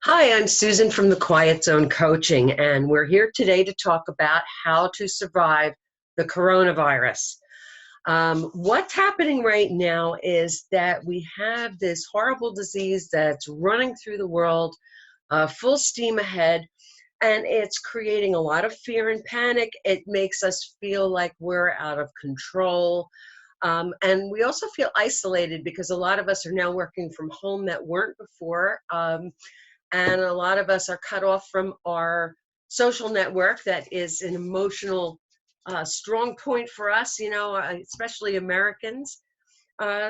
Hi, I'm Susan from the Quiet Zone Coaching, and we're here today to talk about how to survive the coronavirus. What's happening right now is that we have this horrible disease that's running through the world, full steam ahead, and it's creating a lot of fear and panic. It makes us feel like we're out of control. And we also feel isolated because a lot of us are now working from home that weren't before. And a lot of us are cut off from our social network that is an emotional strong point for us, especially Americans.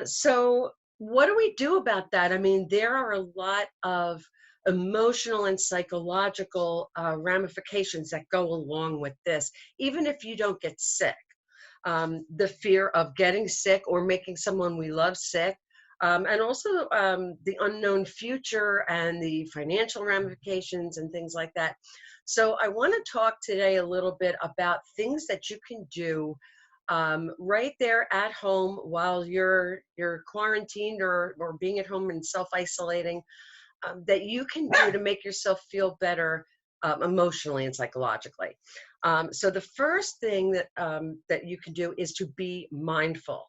So what do we do about that? I mean, there are a lot of emotional and psychological ramifications that go along with this, even if you don't get sick. The fear of getting sick or making someone we love sick, and also the unknown future and the financial ramifications and things like that. So I want to talk today a little bit about things that you can do right there at home while you're quarantined or being at home and self-isolating, that you can do to make yourself feel better emotionally and psychologically. So the first thing that you can do is to be mindful.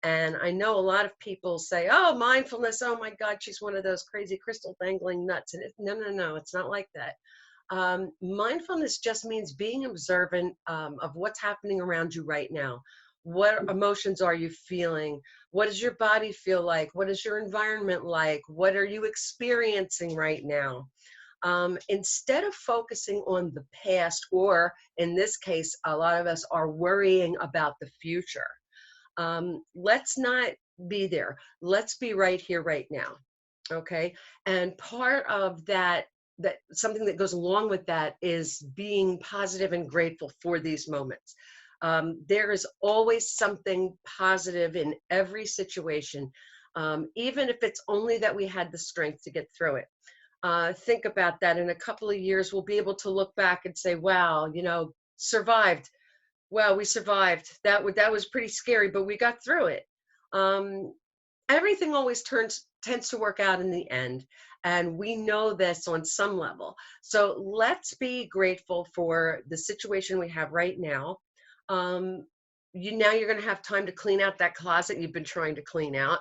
And I know a lot of people say, "Oh, mindfulness! Oh my God, she's one of those crazy crystal dangling nuts." And no, no, no, it's not like that. Mindfulness just means being observant of what's happening around you right now. What emotions are you feeling? What does your body feel like? What is your environment like? What are you experiencing right now? Instead of focusing on the past, or in this case, a lot of us are worrying about the future. Let's not be there. Let's be right here, right now. Okay. And part of that something that goes along with that is being positive and grateful for these moments. There is always something positive in every situation, even if it's only that we had the strength to get through it. Think about that. In a couple of years, we'll be able to look back and say, wow, survived. Well, we survived. That was pretty scary, but we got through it. Um, Everything always tends to work out in the end, and we know this on some level. So let's be grateful for the situation we have right now. Um, you're going to have time to clean out that closet you've been trying to clean out.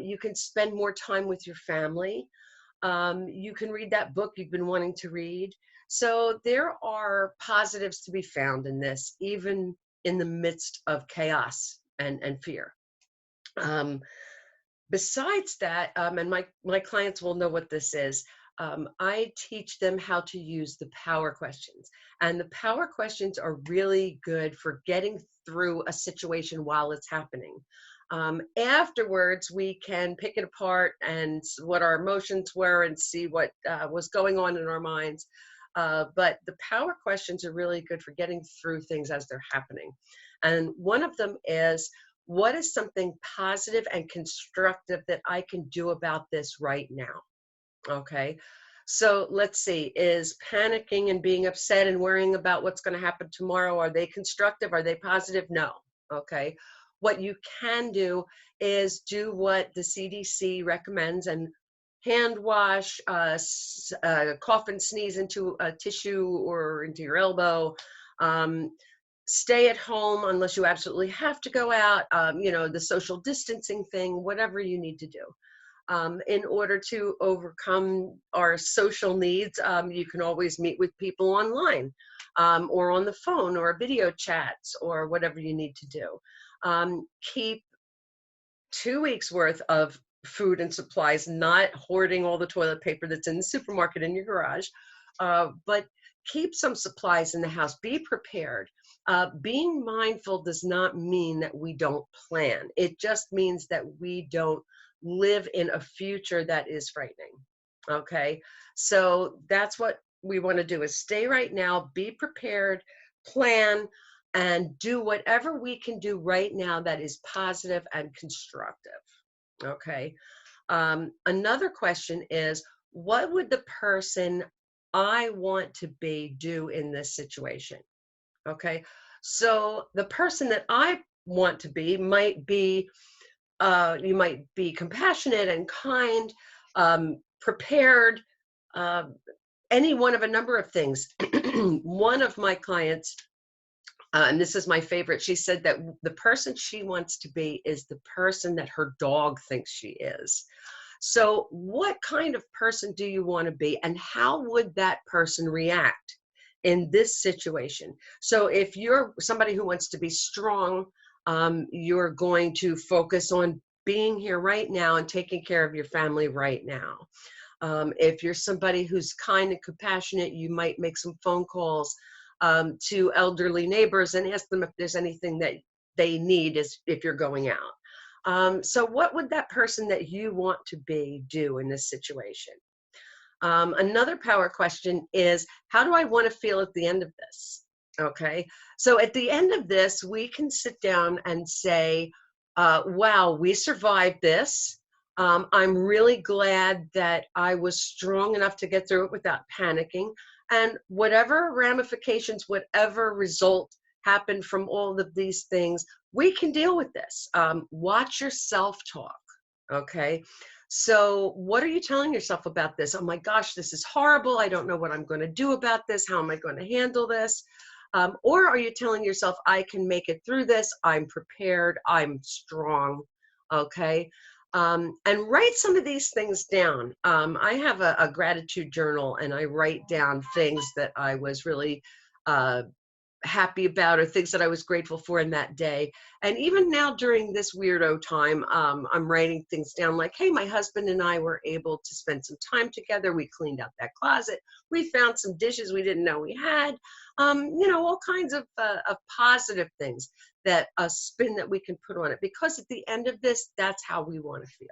You can spend more time with your family. You can read that book you've been wanting to read. So there are positives to be found in this, even in the midst of chaos and fear. Um, Besides that, and my clients will know what this is, I teach them how to use the power questions. And the power questions are really good for getting through a situation while it's happening. Afterwards, we can pick it apart and what our emotions were and see what was going on in our minds. But the power questions are really good for getting through things as they're happening. And one of them is, what is something positive and constructive that I can do about this right now? Okay. So let's see, is panicking and being upset and worrying about what's going to happen tomorrow, are they constructive? Are they positive? No. Okay. What you can do is do what the CDC recommends and hand wash, cough and sneeze into a tissue or into your elbow. Um, Stay at home unless you absolutely have to go out, the social distancing thing, whatever you need to do. In order to overcome our social needs, you can always meet with people online, or on the phone or video chats or whatever you need to do. Keep 2 weeks worth of food and supplies, not hoarding all the toilet paper that's in the supermarket in your garage, but keep some supplies in the house. Be prepared. Being mindful does not mean that we don't plan. It just means that we don't live in a future that is frightening. Okay, so that's what we want to do, is stay right now, be prepared, plan, and do whatever we can do right now that is positive and constructive. Okay. Another question is, what would the person I want to be do in this situation? Okay. So the person that I want to be might be, you might be compassionate and kind, prepared, any one of a number of things. One of my clients, and this is my favorite, she said that the person she wants to be is the person that her dog thinks she is. So what kind of person do you want to be, and how would that person react in this situation? So if you're somebody who wants to be strong, you're going to focus on being here right now and taking care of your family right now. If you're somebody who's kind and compassionate, you might make some phone calls to elderly neighbors and ask them if there's anything that they need as if you're going out. So what would that person that you want to be do in this situation? Another power question is, how do I want to feel at the end of this? Okay, so at the end of this, we can sit down and say, wow, we survived this. I'm really glad that I was strong enough to get through it without panicking. And whatever ramifications, whatever result happened from all of these things, we can deal with this. Watch your self-talk, okay? So what are you telling yourself about this? Oh my gosh, this is horrible. I don't know what I'm going to do about this. How am I going to handle this? Or are you telling yourself, I can make it through this. I'm prepared. I'm strong. Okay. And write some of these things down. I have a gratitude journal, and I write down things that I was really happy about, or things that I was grateful for in that day. And even now during this weirdo time, I'm writing things down like, hey, my husband and I were able to spend some time together. We cleaned out that closet. We found some dishes we didn't know we had. You know, all kinds of positive things, that a spin that we can put on it, because at the end of this, that's how we want to feel.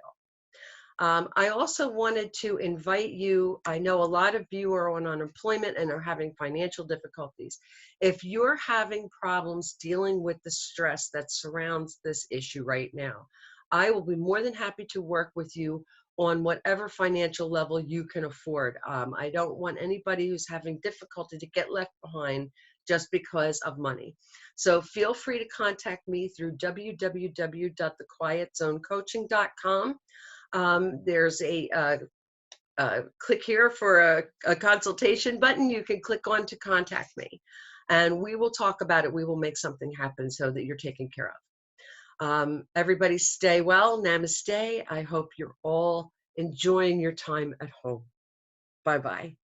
I also wanted to invite you. I know a lot of you are on unemployment and are having financial difficulties. If you're having problems dealing with the stress that surrounds this issue right now, I will be more than happy to work with you on whatever financial level you can afford. I don't want anybody who's having difficulty to get left behind just because of money. So feel free to contact me through www.thequietzonecoaching.com. There's a click here for a consultation button. You can click on to contact me, and we will talk about it. We will make something happen so that you're taken care of. Everybody stay well. Namaste. I hope you're all enjoying your time at home. Bye-bye.